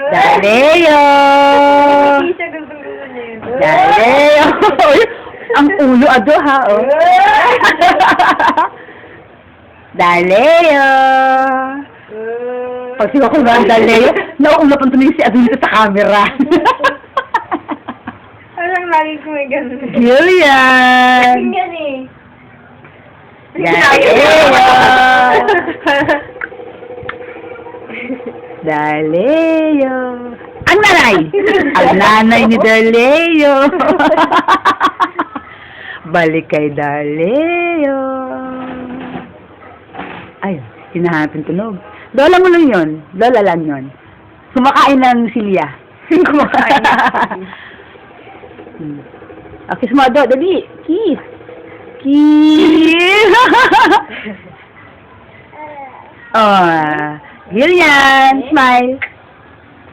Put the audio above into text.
Daleo! Hindi siya gusto niya yun. Daleo! Ang ulo ado ha, oh. Daleo! Pag siya ko nga Daleo, nauulapan tumingin si Ado dito sa camera. Parang lagi ko may ganun. Gillian! Tingnan eh. Daleo! Daleo! Ang nanay! Ang nanay ni Daleo! Balik kay Daleo! Ay, hinahanapin tunog. Lola mo lang yun. Lola lang yun. Kumakain ng silya. Kumakain. Kiss mo, Ado. Dali. Kiss. Kiss. Oh, Gillian. Smile.